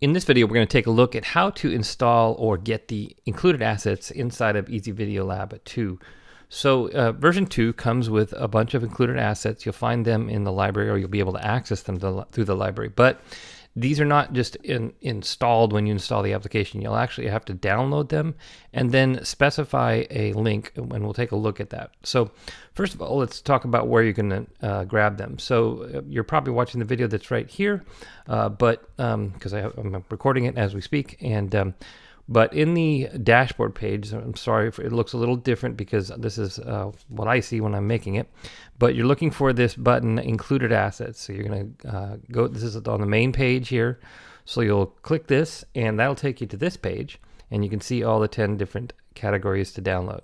In this video, we're going to take a look at how to install or get the included assets inside of Easy Video Lab 2. So version 2 comes with a bunch of included assets. You'll find them in the library, or you'll be able to access them through the library. But these are not just installed when you install the application. You'll actually have to download them and then specify a link, and we'll take a look at that. So first of all, let's talk about where you're going to grab them. So you're probably watching the video that's right here, but because I'm recording it as we speak, and but in the dashboard page, I'm sorry, it looks a little different because this is what I see when I'm making it. But you're looking for this button, Included Assets. So you're going to go, this is on the main page here. So you'll click this, and that'll take you to this page, and you can see all the 10 different categories to download.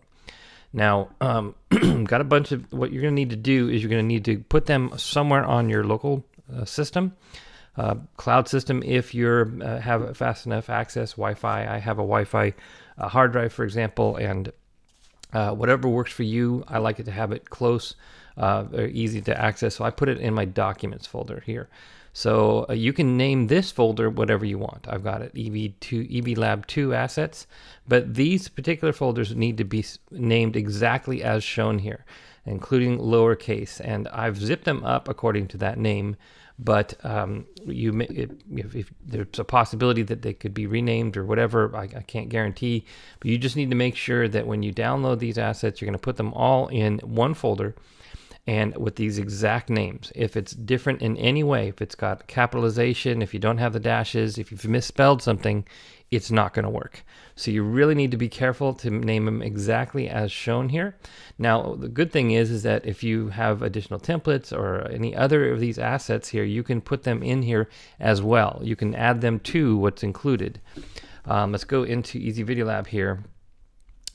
Now, got a bunch of, what you're going to need to do is you're going to need to put them somewhere on your local system. Cloud system if you're have fast enough access, Wi-Fi. I have a Wi-Fi hard drive, for example, and whatever works for you. I like it to have it close, very easy to access, so I put it in my documents folder here. So you can name this folder whatever you want. I've got it EV Lab 2 assets, but these particular folders need to be named exactly as shown here, including lowercase, and I've zipped them up according to that name. But if there's a possibility that they could be renamed or whatever, I can't guarantee. But you just need to make sure that when you download these assets, you're going to put them all in one folder and with these exact names. If it's different in any way, if it's got capitalization, if you don't have the dashes, if you've misspelled something, it's not going to work. So you really need to be careful to name them exactly as shown here. Now, the good thing is that if you have additional templates or any other of these assets here, you can put them in here as well. You can add them to what's included. Let's go into Easy Video Lab here.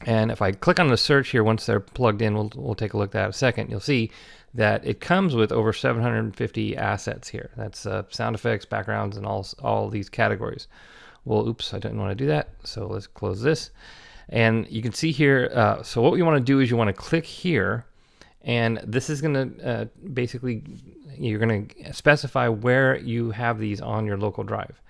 And if I click on the search here, once they're plugged in, we'll take a look at that in a second. You'll see that it comes with over 750 assets here. That's sound effects, backgrounds, and all these categories. Well, oops, I didn't want to do that. So let's close this. And you can see here, so what you want to do is you want to click here, and this is going to basically, you're going to specify where you have these on your local drive.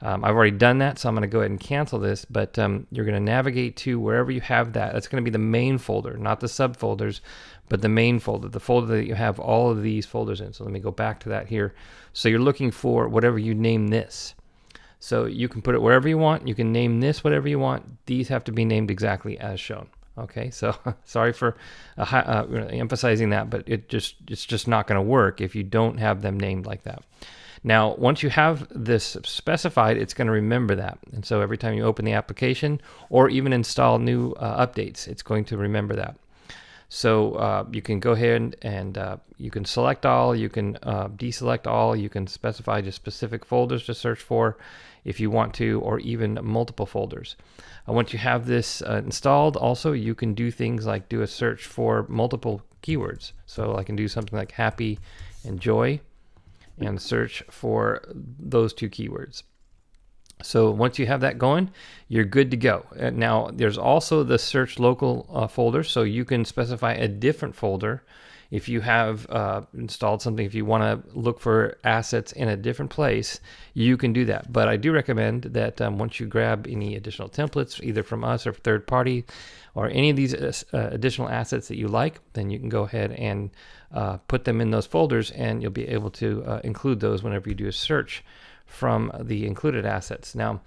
I've already done that, so I'm going to go ahead and cancel this, but you're going to navigate to wherever you have that. That's going to be the main folder, not the subfolders, but the main folder, the folder that you have all of these folders in. So let me go back to that here. So you're looking for whatever you name this. So you can put it wherever you want. You can name this whatever you want. These have to be named exactly as shown. Okay, so sorry for emphasizing that, but it's just not going to work if you don't have them named like that. Now, once you have this specified, it's going to remember that. And so every time you open the application or even install new updates, it's going to remember that. So you can go ahead and you can select all, you can deselect all, you can specify just specific folders to search for if you want to, or even multiple folders. Once you have this installed, also you can do things like do a search for multiple keywords. So I can do something like happy and joy and search for those two keywords. So once you have that going, you're good to go. Now, there's also the search local folder, so you can specify a different folder if you have installed something. If you want to look for assets in a different place, you can do that. But I do recommend that once you grab any additional templates, either from us or third party, or any of these additional assets that you like, then you can go ahead and put them in those folders, and you'll be able to include those whenever you do a search from the included assets. Now,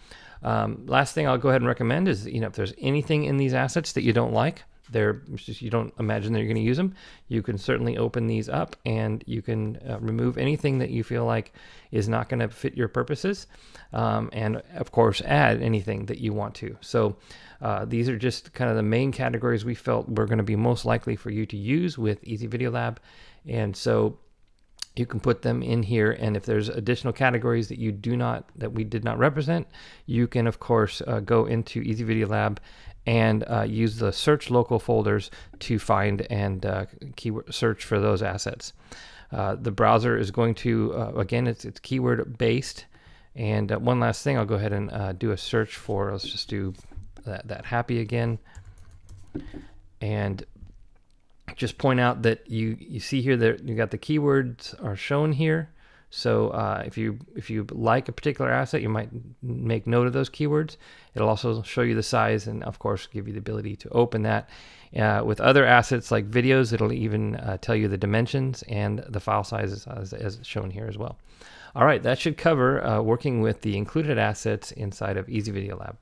last thing I'll go ahead and recommend is, if there's anything in these assets that you don't like, you don't imagine that you're going to use them, you can certainly open these up and you can remove anything that you feel like is not going to fit your purposes, and of course add anything that you want to. So these are just kind of the main categories we felt were going to be most likely for you to use with Easy Video Lab, and so you can put them in here. And if there's additional categories that we did not represent, you can of course go into Easy Video Lab and use the search local folders to find and keyword search for those assets. The browser is going to again, it's keyword based. And one last thing, I'll go ahead and do a search for, let's just do that happy again, and just point out that you see here that you got the keywords are shown here. So if you like a particular asset, you might make note of those keywords. It'll also show you the size and, of course, give you the ability to open that. With other assets like videos, it'll even tell you the dimensions and the file sizes as shown here as well. All right, that should cover working with the included assets inside of Easy Video Lab.